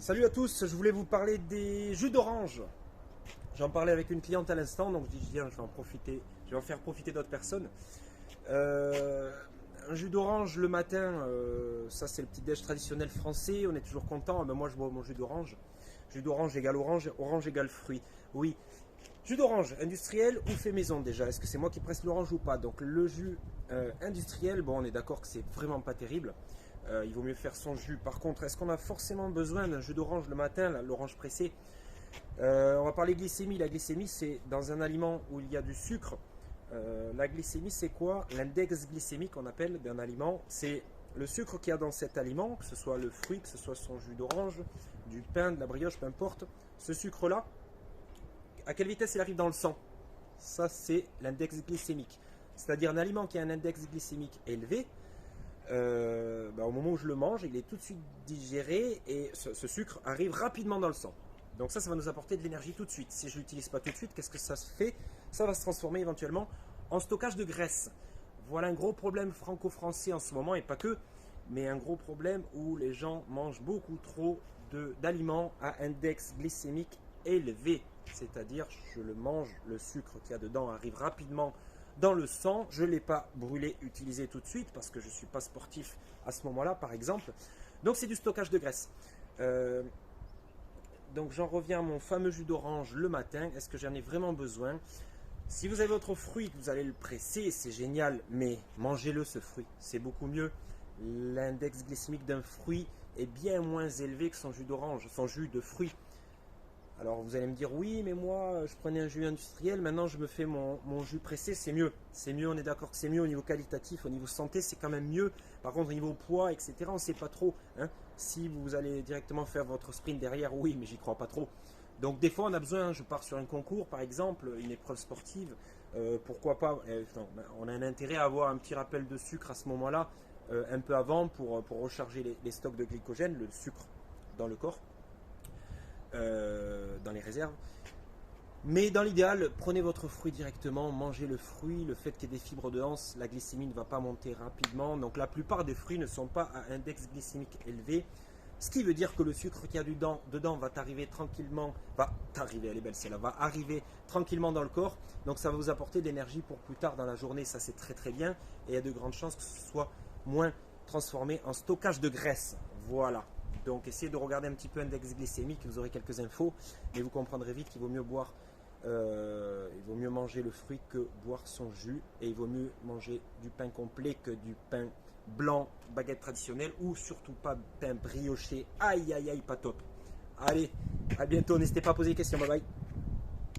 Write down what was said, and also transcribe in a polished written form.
Salut à tous, je voulais vous parler des jus d'orange. J'en parlais avec une cliente à l'instant, donc je dis viens, je vais en profiter, je vais en faire profiter d'autres personnes. Euh, un jus d'orange le matin, ça c'est le petit déj traditionnel français, on est toujours content. Ah ben moi je bois mon jus d'orange. Jus d'orange égale orange, orange égale fruit. Oui, jus d'orange industriel ou fait maison déjà. Est-ce que c'est moi qui presse l'orange ou pas? Donc le jus industriel, bon on est d'accord que c'est vraiment pas terrible. Il vaut mieux faire son jus. Par contre, est-ce qu'on a forcément besoin d'un jus d'orange le matin, l'orange pressée? On va parler glycémie. La glycémie, c'est dans un aliment où il y a du sucre. La glycémie, c'est quoi? L'index glycémique qu'on appelle d'un aliment, c'est le sucre qu'il y a dans cet aliment, que ce soit le fruit, que ce soit son jus d'orange, du pain, de la brioche, peu importe. Ce sucre-là, à quelle vitesse il arrive dans le sang? Ça, c'est l'index glycémique. C'est-à-dire un aliment qui a un index glycémique élevé, au moment où je le mange, il est tout de suite digéré et ce sucre arrive rapidement dans le sang. Donc ça va nous apporter de l'énergie tout de suite. Si je ne l'utilise pas tout de suite, qu'est-ce que ça se fait? Ça va se transformer éventuellement en stockage de graisse. Voilà un gros problème franco-français en ce moment, et pas que, mais un gros problème où les gens mangent beaucoup trop d'aliments à index glycémique élevé. C'est-à-dire, je le mange, le sucre qu'il y a dedans arrive rapidement dans le sang. Je ne l'ai pas brûlé, utilisé tout de suite parce que je ne suis pas sportif à ce moment-là, par exemple. Donc c'est du stockage de graisse. Donc j'en reviens à mon fameux jus d'orange le matin. Est-ce que j'en ai vraiment besoin? Si vous avez votre fruit, que vous allez le presser, c'est génial, mais mangez-le ce fruit, c'est beaucoup mieux. L'index glycémique d'un fruit est bien moins élevé que son jus d'orange, son jus de fruit. Alors vous allez me dire, oui, mais moi, je prenais un jus industriel, maintenant je me fais mon jus pressé, c'est mieux. C'est mieux, on est d'accord que c'est mieux au niveau qualitatif, au niveau santé, c'est quand même mieux. Par contre, au niveau poids, etc., on ne sait pas trop. Hein. Si vous allez directement faire votre sprint derrière, oui, mais j'y crois pas trop. Donc des fois, on a besoin, je pars sur un concours, par exemple, une épreuve sportive, pourquoi pas, on a un intérêt à avoir un petit rappel de sucre à ce moment-là, un peu avant, pour recharger les stocks de glycogène, le sucre dans le corps. Dans les réserves. Mais dans l'idéal, prenez votre fruit directement, mangez le fruit. Le fait qu'il y ait des fibres dedans, la glycémie ne va pas monter rapidement. Donc la plupart des fruits ne sont pas à index glycémique élevé. Ce qui veut dire que le sucre qu'il y a dedans va t'arriver tranquillement, elle est belle celle-là, va arriver tranquillement dans le corps. Donc ça va vous apporter de l'énergie pour plus tard dans la journée. Ça c'est très très bien. Et il y a de grandes chances que ce soit moins transformé en stockage de graisse. Voilà. Donc essayez de regarder un petit peu l'index glycémique, vous aurez quelques infos, mais vous comprendrez vite qu'il vaut mieux il vaut mieux manger le fruit que boire son jus, et il vaut mieux manger du pain complet que du pain blanc, baguette traditionnelle, ou surtout pas pain brioché. Aïe aïe aïe, pas top. Allez, à bientôt, n'hésitez pas à poser des questions, bye bye.